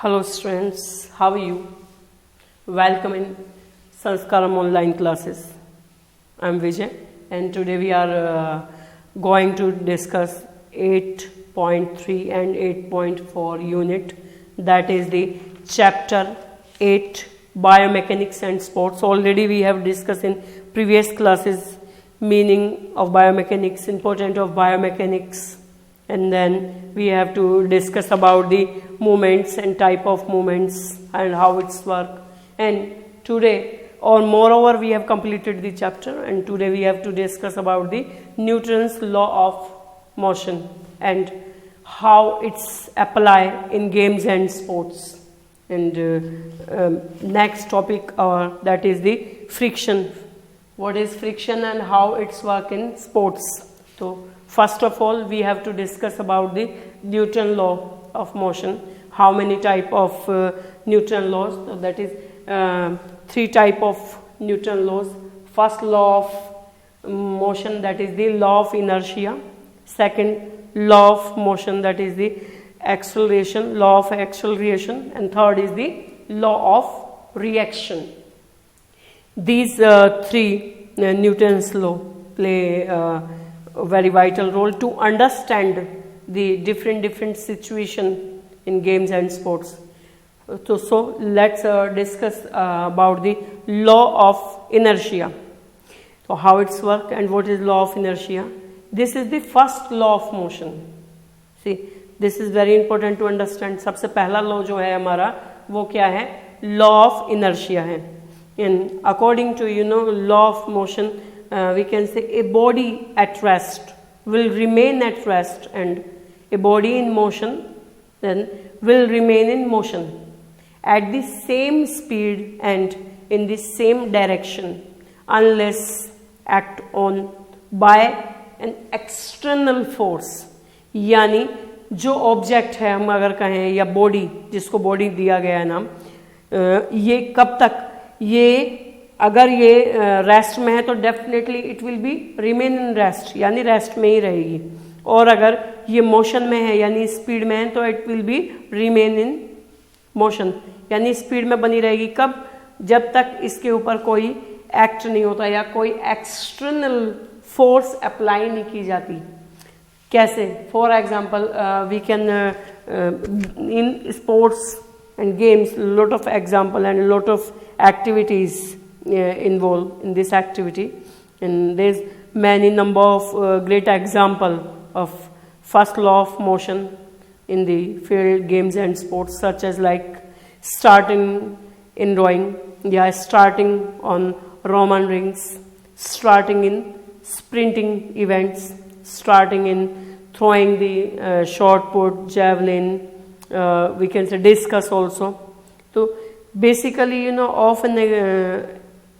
Hello students, how are you? Welcome in Sanskaram online classes. I am Vijay and today we are going to discuss 8.3 and 8.4 unit, that is the chapter 8 biomechanics and sports. Already we have discussed in previous classes meaning of biomechanics, importance of biomechanics, and then we have to discuss about the movements and type of movements and how it's work. And today, or moreover, we have completed the chapter, and today we have to discuss about the Newton's law of motion and how it's applied in games and sports. And next topic that is the friction. What is friction and how it's work in sports? So first of all, we have to discuss about the Newton law of motion. How many type of Newton laws? So that is three type of Newton laws. First law of motion, that is the law of inertia. Second law of motion, that is the law of acceleration, and third is the law of reaction. These three Newton's law play a very vital role to understand the different situation in games and sports. So let's discuss about the law of inertia. So how it's work and what is law of inertia? This is the first law of motion. See, this is very important to understand. सबसे पहला law जो है हमारा वो क्या है? Law of inertia है. And according to law of motion, we can say a body at rest will remain at rest, and a body in motion then will remain in motion at the same speed and in the same direction unless act on by an external force. यानी जो object है, हम अगर कहें, या body, जिसको body दिया गया है नाम, ये कब तक, ये अगर ये रेस्ट में है तो definitely it will be remain in rest, यानी रेस्ट में ही रहेगी. और अगर ये मोशन में है यानी स्पीड में है तो it will be remain in motion, यानी स्पीड में बनी रहेगी. कब? जब तक इसके ऊपर कोई एक्ट नहीं होता या कोई एक्सटर्नल फोर्स अप्लाई नहीं की जाती. कैसे? For example we can in sports and games, lot of example and lot of activities involved in this activity, and there's many number of great example of first law of motion in the field games and sports, such as like starting in rowing, starting on Roman rings, starting in sprinting events, starting in throwing the shot put, javelin, we can say discus also. So basically often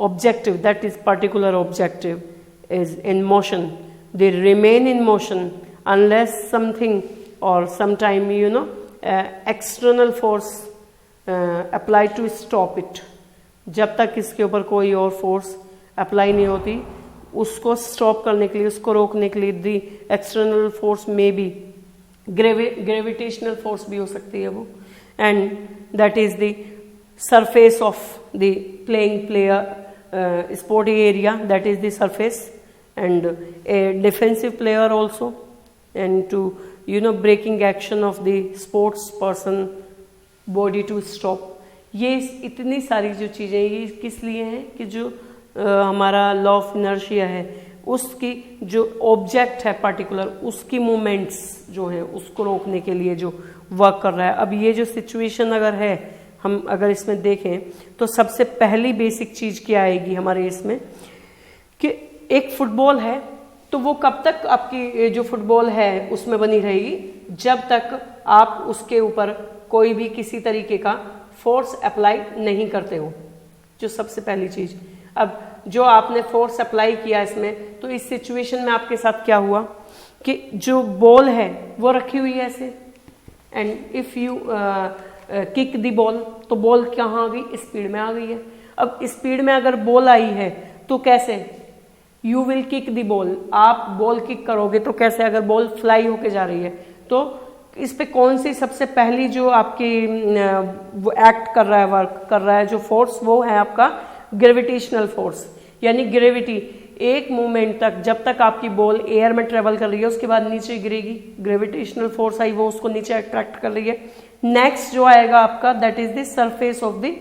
objective, that is particular objective, is in motion. They remain in motion unless something or sometime external force apply to stop it. जब तक इसके ऊपर कोई और force apply नहीं होती, उसको stop करने के लिए, उसको रोकने के लिए दी एक्सटर्नल फोर्स में भी ग्रेविटेशनल फोर्स भी हो सकती है वो, and that is the surface of the playing player sporting area, that is the surface, and a defensive player also, and to breaking action of the sports person body to stop. ये इतनी सारी जो चीज़ें ये किस लिए हैं कि जो हमारा लॉ ऑफ इनर्शिया है उसकी जो ऑब्जेक्ट है पर्टिकुलर, उसकी मूवमेंट्स जो है उसको रोकने के लिए जो वर्क कर रहा है. अब ये जो सिचुएशन अगर है, हम अगर इसमें देखें तो सबसे पहली बेसिक चीज क्या आएगी हमारे इसमें कि एक फुटबॉल है तो वो कब तक आपकी जो फुटबॉल है उसमें बनी रहेगी, जब तक आप उसके ऊपर कोई भी किसी तरीके का फोर्स अप्लाई नहीं करते हो, जो सबसे पहली चीज. अब जो आपने फोर्स अप्लाई किया इसमें, तो इस सिचुएशन में आपके साथ क्या हुआ कि जो बॉल है वो रखी हुई है ऐसे, and if you kick the ball, तो बॉल कहाँ आ गई? स्पीड में आ गई है. अब स्पीड में अगर बॉल आई है तो कैसे? You will kick the ball, आप बॉल किक करोगे तो कैसे? अगर बॉल फ्लाई होके जा रही है तो इस पे कौन सी सबसे पहली जो आपकी वो एक्ट कर रहा है, वर्क कर रहा है जो फोर्स, वो है आपका ग्रेविटेशनल फोर्स। यानी ग्रेविटी एक मोमेंट तक, जब तक आपकी बॉल एयर में ट्रेवल कर रही है उसके बाद नीचे गिरेगी, ग्रेविटेशनल फोर्स आई, वो उसको नीचे अट्रैक्ट कर रही है। नेक्स्ट जो आएगा आपका that is the surface of the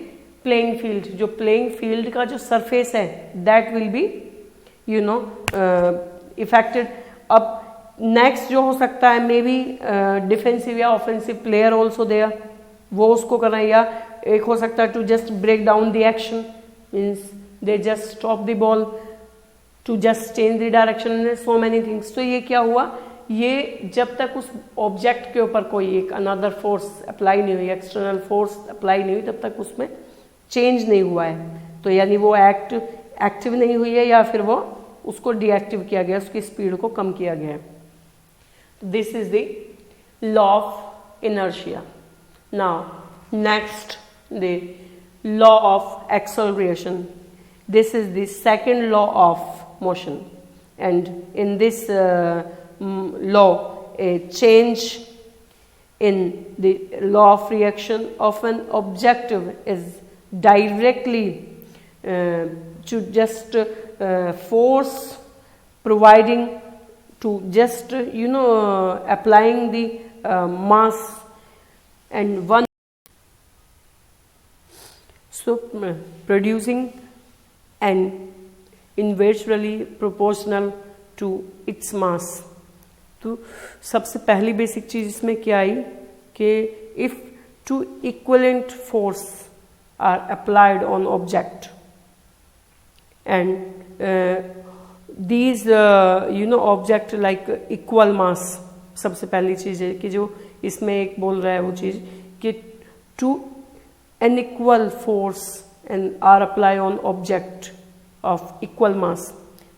playing field. जो प्लेइंग फील्ड का जो सरफेस है दैट विल बी इफेक्टेड। अब नेक्स्ट जो हो सकता है मे बी डिफेंसिव या ऑफेंसिव प्लेयर ऑल्सो देयर, वो उसको कर रहे हैं। या एक हो सकता है to just break down the action, means they just stop the ball, to just change the direction, so many things. तो ये क्या हुआ, ये जब तक उस ऑब्जेक्ट के ऊपर कोई एक अनदर फोर्स अप्लाई नहीं हुई, एक्सटर्नल फोर्स अप्लाई नहीं हुई, तब तक उसमें चेंज नहीं हुआ है। तो यानी वो एक्टिव नहीं हुई है या फिर वो उसको डीएक्टिव किया गया, उसकी स्पीड को कम किया गया है। This is the law of inertia. Now next the law of acceleration. This is the second law of motion, and in this law a change in the law of reaction of an object is directly to just force providing to just applying the mass and one, so producing and inversely proportional to its mass। तो सबसे पहली basic चीज इसमें क्या आई कि if two equivalent force are applied on object and these object like equal mass, सबसे पहली चीज है कि जो इसमें एक बोल रहा है वो चीज कि two unequal force and are applied on object of equal mass,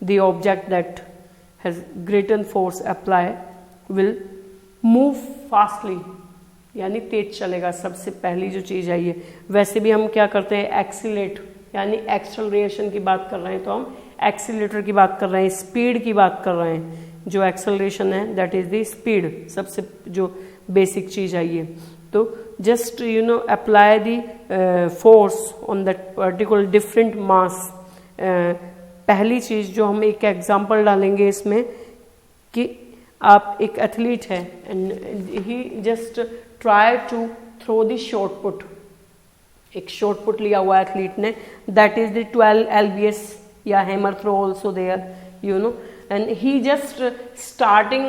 the object that has greater force apply will move fastly, यानी तेज चलेगा। सबसे पहली जो चीज आई है, वैसे भी हम क्या करते हैं, एक्सीलेट यानी एक्सेलरेशन की बात कर रहे हैं तो हम एक्सीलेटर की बात कर रहे हैं, स्पीड की बात कर रहे हैं। जो एक्सेलरेशन है दैट इज द स्पीड, सबसे जो बेसिक चीज आई है। तो just apply the force on that particular different mass। पहली चीज जो हम एक एग्जांपल डालेंगे इसमें कि आप एक एथलीट है and he just try to throw the shot put, एक शॉर्ट पुट लिया हुआ एथलीट ने, दैट इज द 12 lbs या hammer throw also there and he just starting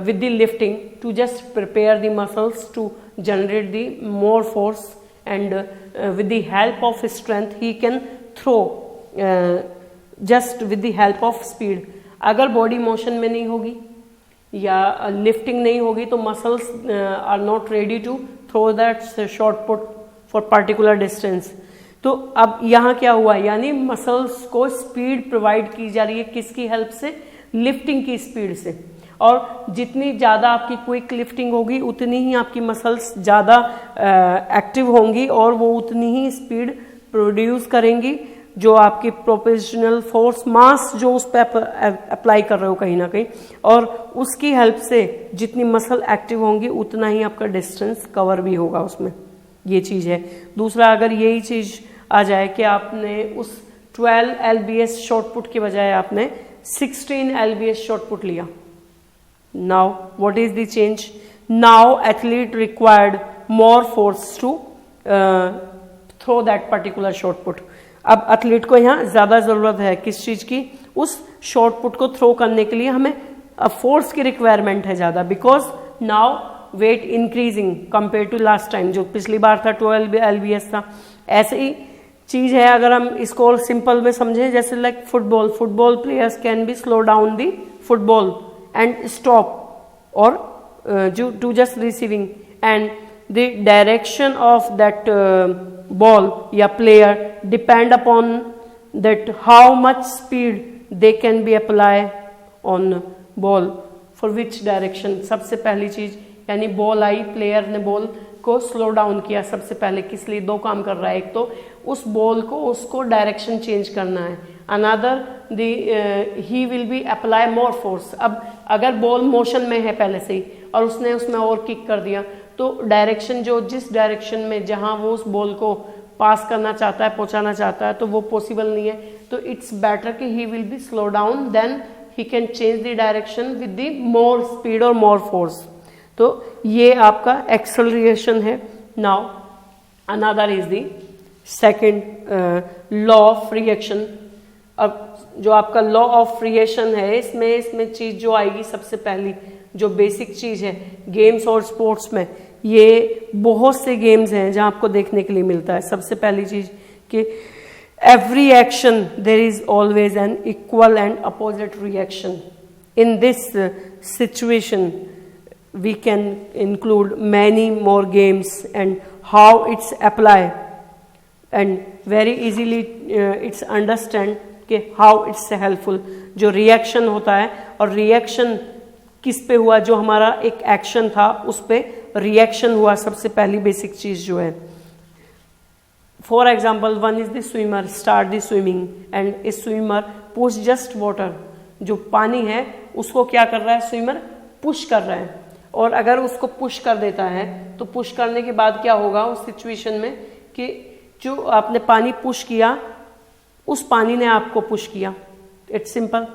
with the lifting to just prepare the muscles to generate the more force, and with the help of strength he can throw just with the help of speed। अगर body motion में नहीं होगी या lifting नहीं होगी तो muscles are not ready to throw that shot put for particular distance. तो अब यहाँ क्या हुआ, यानी मसल्स को स्पीड प्रोवाइड की जा रही है, किसकी हेल्प से, लिफ्टिंग की स्पीड से। और जितनी ज़्यादा आपकी क्विक लिफ्टिंग होगी उतनी ही आपकी मसल्स ज़्यादा एक्टिव होंगी और वो उतनी ही स्पीड प्रोड्यूस करेंगी, जो आपकी प्रोपोर्शनल फोर्स मास जो उस पर अप्लाई कर रहे हो कहीं ना कहीं, और उसकी हेल्प से जितनी मसल एक्टिव होंगी उतना ही आपका डिस्टेंस कवर भी होगा उसमें। ये चीज़ है। दूसरा, अगर यही चीज़ आ जाए कि आपने उस 12 lbs शॉर्ट पुट के बजाय आपने 16 lbs शॉर्ट पुट लिया, now what is the change, now athlete required more force to throw that particular shot put. अब एथलीट को यहाँ ज्यादा जरूरत है किस चीज की, उस शॉर्ट पुट को थ्रो करने के लिए हमें फोर्स की रिक्वायरमेंट है ज्यादा, because now weight increasing compare to last time, जो पिछली बार था 12 lbs था। ऐसे ही चीज है, अगर हम इसको और सिंपल में समझें, जैसे like football players can be slow down the football and stop और to just receiving, and the direction of that ball या player depend upon that how much speed they can be apply on ball for which direction. सबसे पहली चीज, यानी ball आई, player ने ball को slow down किया सबसे पहले, किस लिए, दो काम कर रहा है। एक तो उस बॉल को उसको डायरेक्शन चेंज करना है, another he will B apply more force. अब अगर बॉल मोशन में है पहले से ही और उसने उसमें और किक कर दिया, तो डायरेक्शन जो जिस डायरेक्शन में जहां वो उस बॉल को पास करना चाहता है, पहुंचाना चाहता है, तो वो पॉसिबल नहीं है। तो इट्स बेटर कि he will be slow down, then he can change the direction with the more speed और मोर फोर्स। तो ये आपका एक्सेलरेशन है। Now another is the second law of reaction. अब जो आपका लॉ ऑफ रिएक्शन है, इसमें चीज जो आएगी सबसे पहली जो बेसिक चीज है गेम्स और स्पोर्ट्स में, ये बहुत से गेम्स हैं जहां आपको देखने के लिए मिलता है। सबसे पहली चीज कि every action there is always an equal and opposite reaction. In this situation we can include many more games and how it's apply, and very easily it's understand कि how it's helpful। जो reaction होता है, और reaction किस पे हुआ, जो हमारा एक एक्शन था उस पे रिएक्शन हुआ, सबसे पहली बेसिक चीज जो है। For example, one is the swimmer start the swimming and A swimmer push just water. जो पानी है उसको क्या कर रहा है, स्विमर पुश कर रहा है, और अगर उसको पुश कर देता है तो पुश करने के बाद क्या होगा उस सिचुएशन में कि जो आपने पानी पुश किया, उस पानी ने आपको पुश किया। It's simple,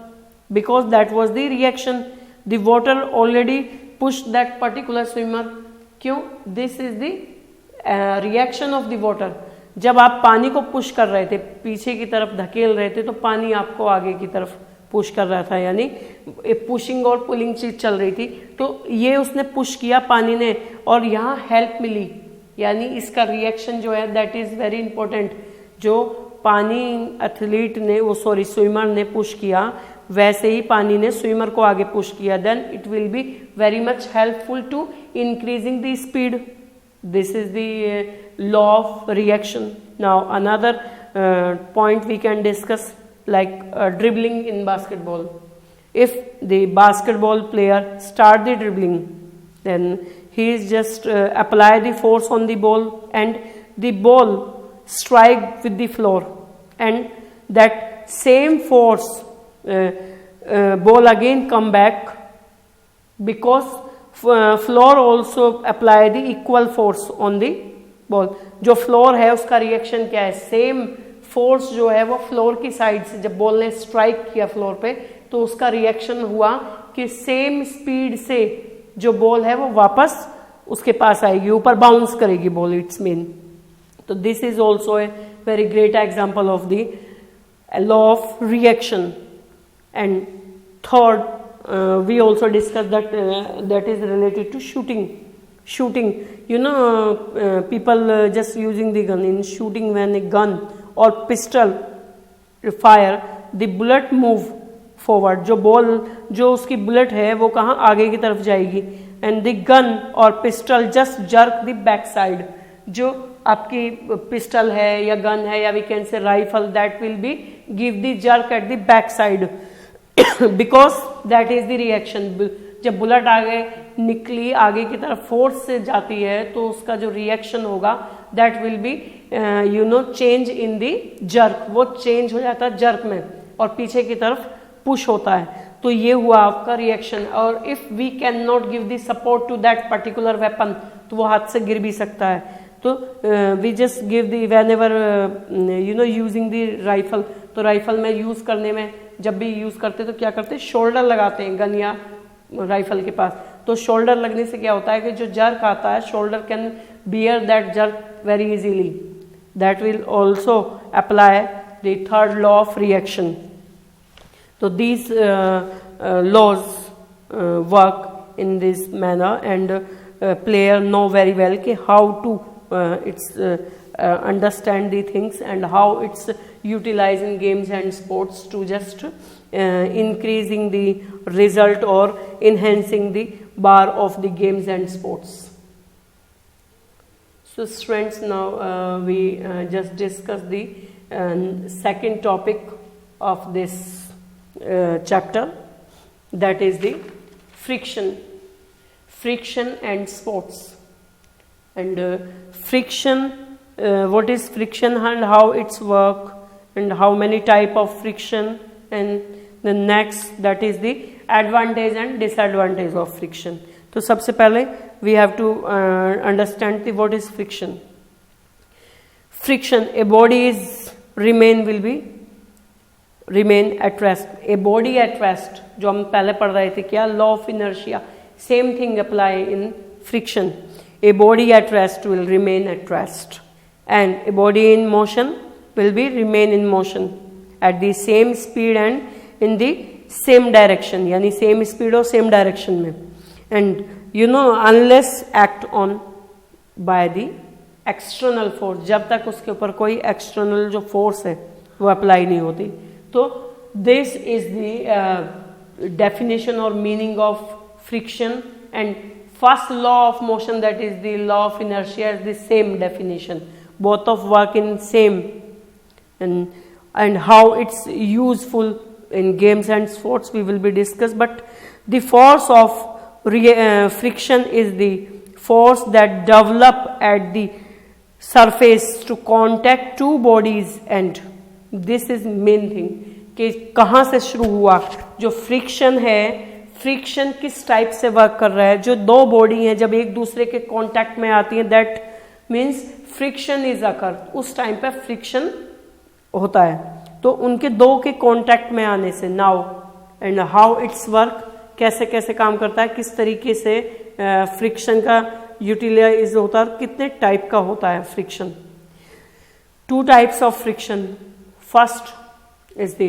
because that was the reaction, the water already push that particular swimmer. क्यों? This is the reaction of the water. जब आप पानी को पुश कर रहे थे, पीछे की तरफ धकेल रहे थे, तो पानी आपको आगे की तरफ पुश कर रहा था, यानी पुशिंग और पुलिंग चीज चल रही थी। तो ये उसने पुश किया पानी ने, और यहाँ हेल्प मिली, यानी इसका रिएक्शन जो है दैट इज वेरी इंपॉर्टेंट। जो पानी एथलीट ने स्विमर ने पुश किया, वैसे ही पानी ने स्विमर को आगे पुश किया, then it will be very much helpful to increasing the speed. This is the law of reaction. Now another point we can discuss like dribbling in basketball. If the basketball player start the dribbling, then he is just apply the force on the ball and the ball strike with the floor, and that same force ball again come back, because floor also apply the equal force on the ball. जो floor है उसका reaction क्या है, same force जो है वो floor की side से जब बॉल ने स्ट्राइक किया फ्लोर पे, तो उसका रिएक्शन हुआ कि सेम स्पीड से जो बॉल है वो वापस उसके पास आएगी, ऊपर बाउंस करेगी बॉल। इट्स मीन, तो this is also a very great example of the law of reaction. And third we also discuss that is related to shooting. You know, people just using the gun. In shooting, when a gun or pistol fire, the bullet move forward. जो ball जो उसकी bullet है वो कहाँ आगे की तरफ जाएगी, and the gun or pistol just jerk the back side. जो आपकी पिस्टल है या गन है या we can say rifle, that will be give the jerk at the back side because that is the reaction. जब bullet आगे निकली आगे की तरफ फोर्स से जाती है, तो उसका जो रिएक्शन होगा that will be change in the jerk. वो चेंज हो जाता है जर्क में और पीछे की तरफ पुश होता है। तो ये हुआ आपका रिएक्शन। और if we can not give the support to that particular weapon, तो वो हाथ से गिर भी सकता है। तो we just give the whenever using the rifle, तो राइफल में यूज करने में जब भी यूज करते तो क्या करते, शोल्डर लगाते हैं गन या राइफल के पास। तो शोल्डर लगने से क्या होता है कि जो जर्क आता है, shoulder can bear that jerk very easily. That will also apply the third law of reaction. तो these laws work in this manner and player know very well कि how to it's understand the things and how it's utilized in games and sports to just increasing the result or enhancing the bar of the games and sports. So students, now we just discussed the second topic of this chapter, that is the friction and sports. And friction, what is friction and how it's work and how many type of friction, and the next that is the advantage and disadvantage of friction. तो तो सबसे पहले we have to understand the what is friction. Friction, a body is remain at rest. A body at rest, जो हम पहले पढ़ रहे थे क्या, law of inertia, same thing apply in friction. A body at rest will remain at rest, and a body in motion will be remain in motion at the same speed and in the same direction, यानी same speed और same direction में. And you know, unless act on by the external force, जब तक उसके ऊपर कोई external जो force है वो अप्लाई नहीं होती. तो दिस इज द डेफिनेशन और meaning of friction. And first law of motion, that is the law of inertia, is the same definition. Both of work in same. and how it's useful in games and sports we will be discussed. But the force of friction is the force that develop at the surface to contact two bodies. And this is main thing कि कहाँ से शुरू हुआ. जो friction है, friction किस type से work कर रहा है. जो दो बॉडी हैं जब एक दूसरे के कांटेक्ट में आती हैं, that means friction is occur. उस टाइम पे फ्रिक्शन होता है. तो उनके दो के कांटेक्ट में आने से now and how it's work, कैसे कैसे काम करता है, किस तरीके से फ्रिक्शन का यूटिलाइज होता है, कितने टाइप का होता है friction. Two types of friction. First is the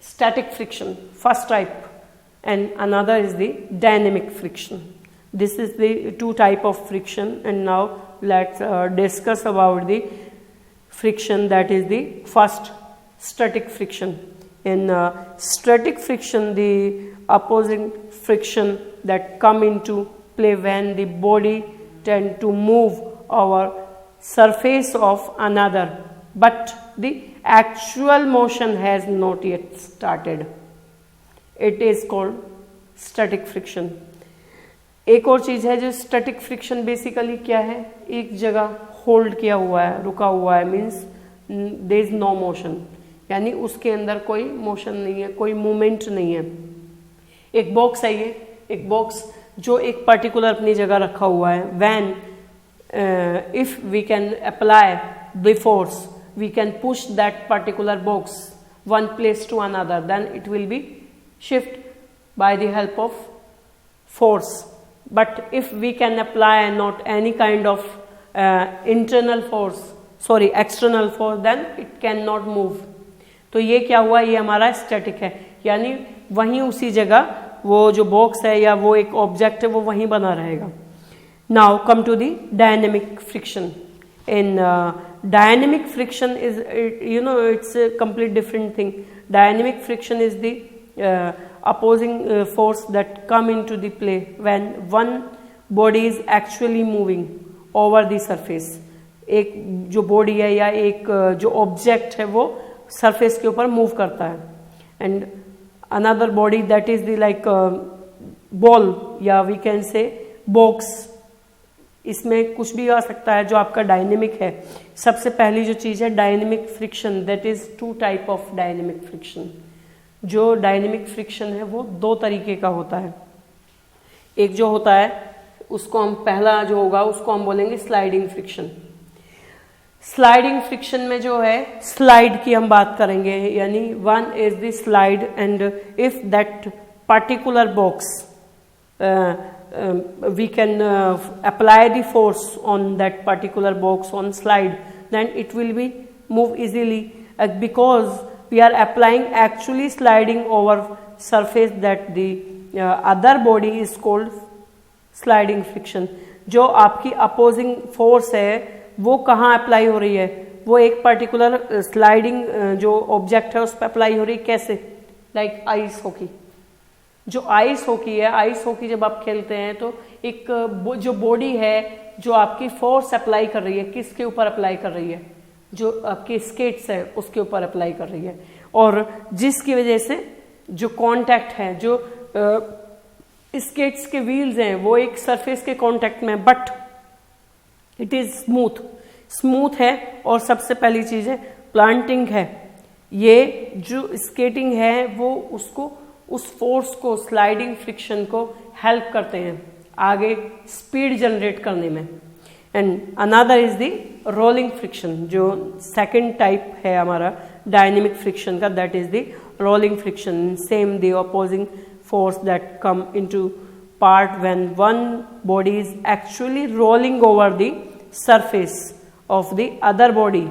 static friction, first type, and another is the dynamic friction. This is the two type of friction. And now let's discuss about the friction, that is the first, static friction. In static friction, the opposing friction that come into play when the body tend to move over surface of another, but the actual motion has not yet started. It is called static friction. एक और चीज है जो static friction basically क्या है, एक जगह hold किया हुआ है, रुका हुआ है, means there is no motion, यानी उसके अंदर कोई मोशन नहीं है, कोई मूवमेंट नहीं है. एक बॉक्स है, ये एक बॉक्स जो एक पर्टिकुलर अपनी जगह रखा हुआ है. When if we can apply the force, we can push that particular box one place to another, then it will be shift by the help of force. But if we can apply not any kind of internal force, sorry external force, then it can not move. तो ये क्या हुआ, ये हमारा static है, यानी वहीं उसी जगह वो जो बॉक्स है या वो एक ऑब्जेक्ट है वो वहीं बना रहेगा. Now come to the dynamic friction. In dynamic friction is, you know, it's a complete different thing. Dynamic friction is the opposing force that come into the play when one body is actually moving over the surface. एक जो body है या एक जो object है वो surface के ऊपर मूव करता है. And another body that is the like ball, या we can say box. इसमें कुछ भी आ सकता है जो आपका डायनेमिक है. सबसे पहली जो चीज है dynamic friction, that is two type of dynamic friction. जो डायनेमिक फ्रिक्शन है वो दो तरीके का होता है. एक जो होता है उसको हम, पहला जो होगा उसको हम बोलेंगे स्लाइडिंग फ्रिक्शन. स्लाइडिंग फ्रिक्शन में जो है स्लाइड की हम बात करेंगे, यानी one is the slide and if that particular box we can apply the force on that particular box on slide, then it will be move easily because we are applying actually sliding over surface that the other body is called sliding friction. जो आपकी opposing force है वो कहाँ apply हो रही है, वो एक पर्टिकुलर स्लाइडिंग जो ऑब्जेक्ट है उस पर अप्लाई हो रही है. कैसे? Like ice hockey. जो आइस हॉकी है, आइस हॉकी जब आप खेलते हैं तो एक जो बॉडी है जो आपकी फोर्स अप्लाई कर रही है, किसके ऊपर अप्लाई कर रही है? जो आपके स्केट्स है उसके ऊपर अप्लाई कर रही है, और जिसकी वजह से जो कांटेक्ट है, जो स्केट्स के व्हील्स हैं वो एक सरफेस के कांटेक्ट में, बट इट इज स्मूथ है. और सबसे पहली चीज है प्लांटिंग है, ये जो स्केटिंग है वो उसको उस फोर्स को, स्लाइडिंग फ्रिक्शन को हेल्प करते हैं आगे स्पीड जनरेट करने में। And another is the rolling friction, जो सेकंड टाइप है हमारा डायनेमिक फ्रिक्शन का, that is the rolling friction. Same the opposing force that come into part when one body is actually rolling over the surface of the other body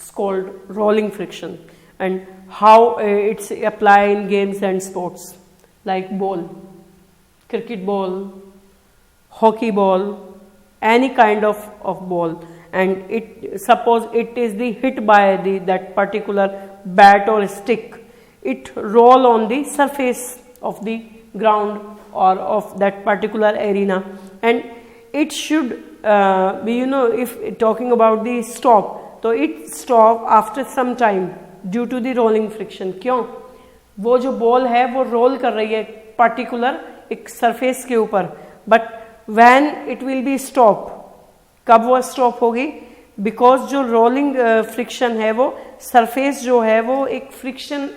is called rolling friction. And how it's applied in games and sports like ball, cricket ball, hockey ball, any kind of ball, and it suppose it is the hit by the that particular bat or stick, it roll on the surface of the ground or of that particular arena, and it should be, if talking about the stop, so it stop after some time due to the rolling friction. क्यों? वो जो ball है वो role कर रही है particular एक surface के ऊपर, but when it will be stop, कब वो स्टॉप होगी? बिकॉज जो रोलिंग फ्रिक्शन है वो सरफेस जो है वो एक फ्रिक्शन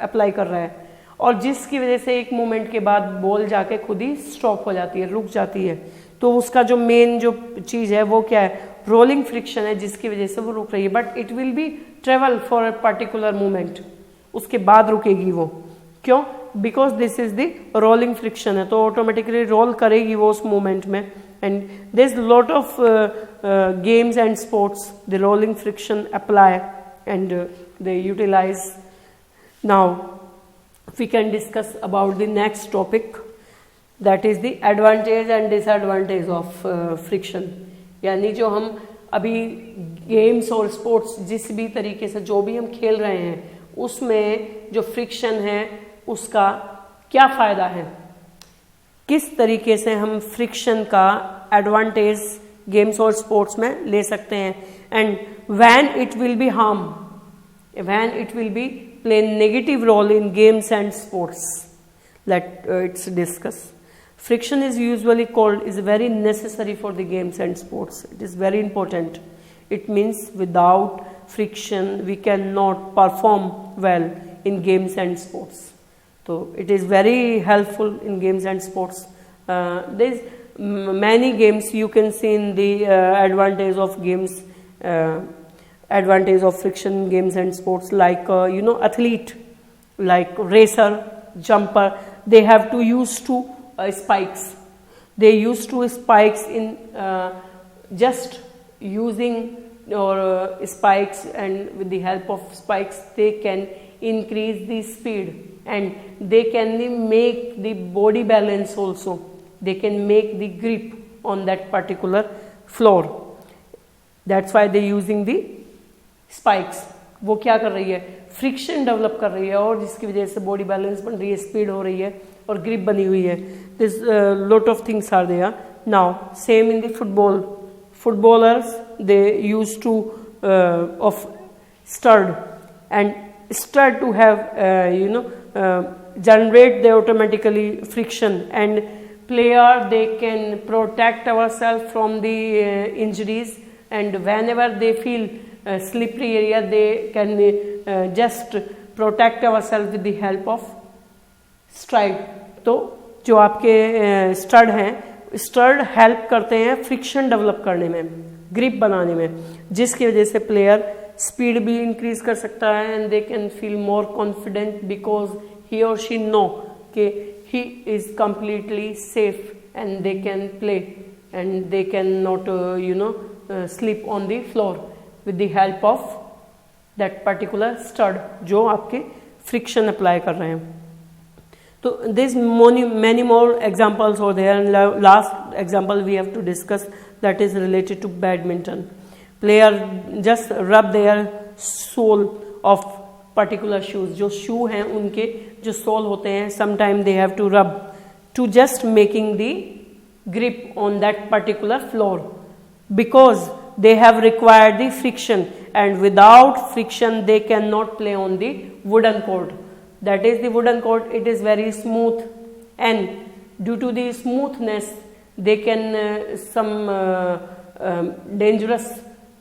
अप्लाई कर रहा है, और जिसकी वजह से एक मोमेंट के बाद बॉल जाके खुद ही स्टॉप हो जाती है, रुक जाती है। तो उसका जो मेन जो चीज़ है वो क्या है? रोलिंग फ्रिक्शन है, जिसकी वजह से वो रुक रही है, but it will be travel for a particular moment, उसके बाद रुकेगी वो। क्यों? Because this is the rolling friction है, तो ऑटोमेटिकली रोल करेगी वो उस मोमेंट में। And there is lot of games and sports the rolling friction apply and they utilize. Now we can discuss about the next topic, that is the advantage and disadvantage of friction। यानी जो हम अभी games और sports जिस भी तरीके से जो भी हम खेल रहे हैं उसमें जो फ्रिक्शन है उसका क्या फ़ायदा है, किस तरीके से हम फ्रिक्शन का एडवांटेज गेम्स और स्पोर्ट्स में ले सकते हैं, and when it will B harm, when it will B play negative role in games and sports. Let's discuss. Friction is usually called, is very necessary for the games and sports. It is very important. It means without friction we cannot perform well in games and sports. So it is very helpful in games and sports. There is many games you can see in the advantage of games, advantage of friction in games and sports, like athlete, like racer, jumper, they have to use two spikes. They use two spikes in just using or spikes, and with the help of spikes they can increase the speed, and they can make the body balance also. They can make the grip on that particular floor. That's why they're using the spikes. वो क्या कर रही है? Friction develop कर रही है, और जिसकी वजह से बॉडी बैलेंस बन रही है, स्पीड हो रही है और ग्रिप बनी हुई है। This lot of things are there. Now same in the football, footballers they use to of stud, and stud to have generate the automatically friction, and player they can protect ourselves from the injuries, and whenever they feel slippery area they can just protect ourselves with the help of stride। तो जो आपके stud हैं, stud help करते हैं friction develop करने में, grip बनाने में, जिसकी वजह से प्लेयर स्पीड भी इंक्रीज कर सकता है, and they can feel more confident because he और शी नो कि he is completely safe, and they can play, and they can not slip on the floor with the help of that particular stud जो आपके friction apply कर रहे हैं। तो there's many more examples over there, and last example we have to discuss, that is related to badminton. Player just rub their sole of particular shoes, जो shoe हैं उनके जो sole होते हैं, sometime they have to rub to just making the grip on that particular floor, because they have required the friction, and without friction they cannot play on the wooden court. That is the wooden court, it is very smooth, and due to the smoothness they can some dangerous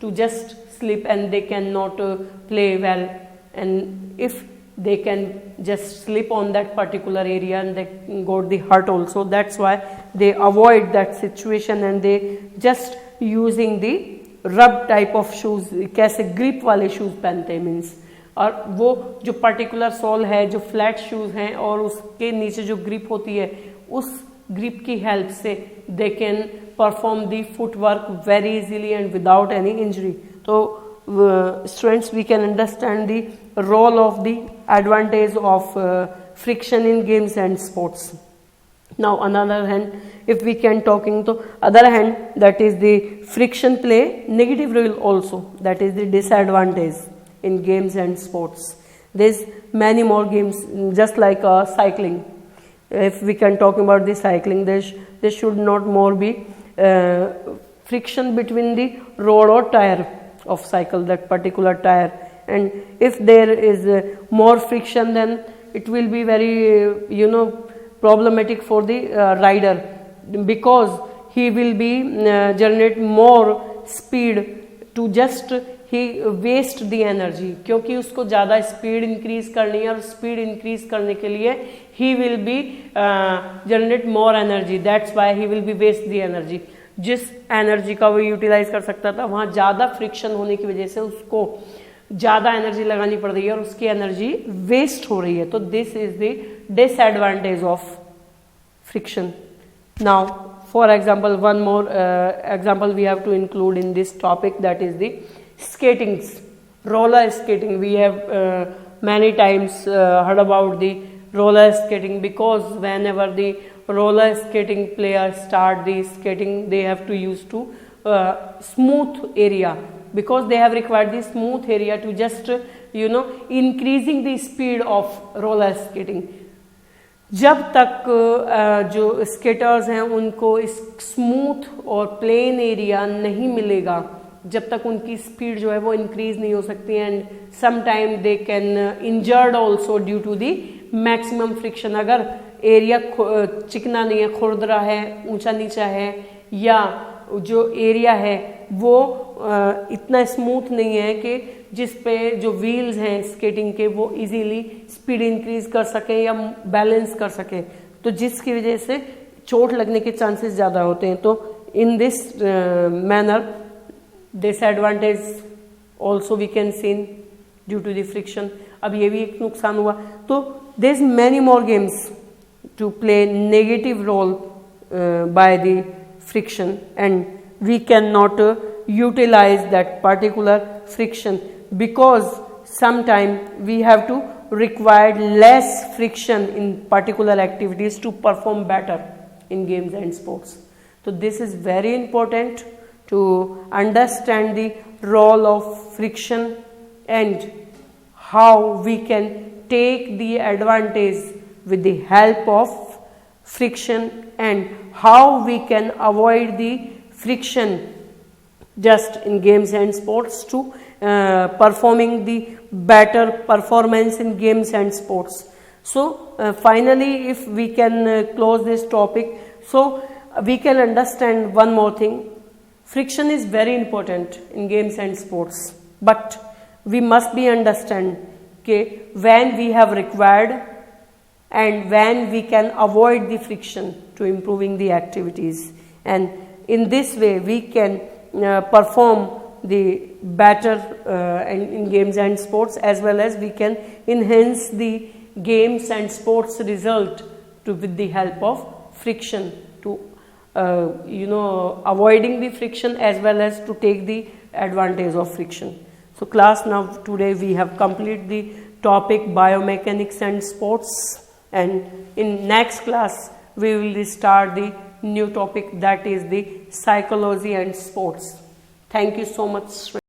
to just slip, and they cannot play well and if they can just slip on that particular area and they got the hurt also. That's why they avoid that situation and they just using the रब type of shoes, कैसे grip वाले shoes पहनते हैं means, और वो जो particular soul है जो फ्लैट शूज हैं और उसके नीचे जो ग्रिप होती है उस ग्रिप की हेल्प से they can perform the foot work very easily and without any injury. तो students we can understand the role of the advantage of friction in games and sports. Now on the other hand, if we can talking to other hand, that is the friction play negative role also, that is the disadvantage in games and sports. There's many more games just like cycling. If we can talk about the cycling, there should not more be friction between the rod or tire of cycle, that particular tire, and if there is more friction then it will be very problematic for the rider, because he will be generate more speed to just he waste the energy, क्योंकि उसको ज़्यादा speed increase करनी है और speed increase करने के लिए he will be generate more energy, that's why he will be waste the energy. जिस एनर्जी का वो यूटिलाइज कर सकता था वहाँ ज़्यादा फ्रिक्शन होने की वजह से उसको ज़्यादा एनर्जी लगानी पड़ रही है और उसकी एनर्जी वेस्ट हो रही है. तो this is the disadvantage of friction. Now for example one more example we have to include in this topic, that is the skatings, roller skating. We have many times heard about the roller skating, because whenever the roller skating players start the skating they have to use to smooth area, because they have required the smooth area to just increasing the speed of roller skating. जब तक जो skaters हैं उनको इस smooth और plain area नहीं मिलेगा जब तक उनकी स्पीड जो है वो इंक्रीज नहीं हो सकती, and some time they can injured also due to the maximum friction. अगर एरिया चिकना नहीं है, खुरदरा है, ऊंचा नीचा है, या जो एरिया है वो इतना स्मूथ नहीं है कि जिस पे जो व्हील्स हैं स्केटिंग के वो इजीली स्पीड इंक्रीज कर सके या बैलेंस कर सके, तो जिसकी वजह से चोट लगने के चांसेस ज़्यादा होते हैं. तो in this manner disadvantage also we can seen due to the friction. अब ये भी एक नुकसान हुआ. तो there is many more games to play negative role by the friction, and we cannot utilize that particular friction, because sometime we have to require less friction in particular activities to perform better in games and sports. So this is very important to understand the role of friction and how we can take the advantage with the help of friction, and how we can avoid the friction just in games and sports to performing the better performance in games and sports. So finally, if we can close this topic, so we can understand one more thing. Friction is very important in games and sports, but we must be understand when we have required and when we can avoid the friction to improving the activities, and in this way we can perform the better in games and sports, as well as we can enhance the games and sports result with the help of friction, to avoiding the friction as well as to take the advantage of friction. So class, now today we have completed the topic biomechanics and sports, and in next class we will start the new topic, that is the psychology and sports. Thank you so much.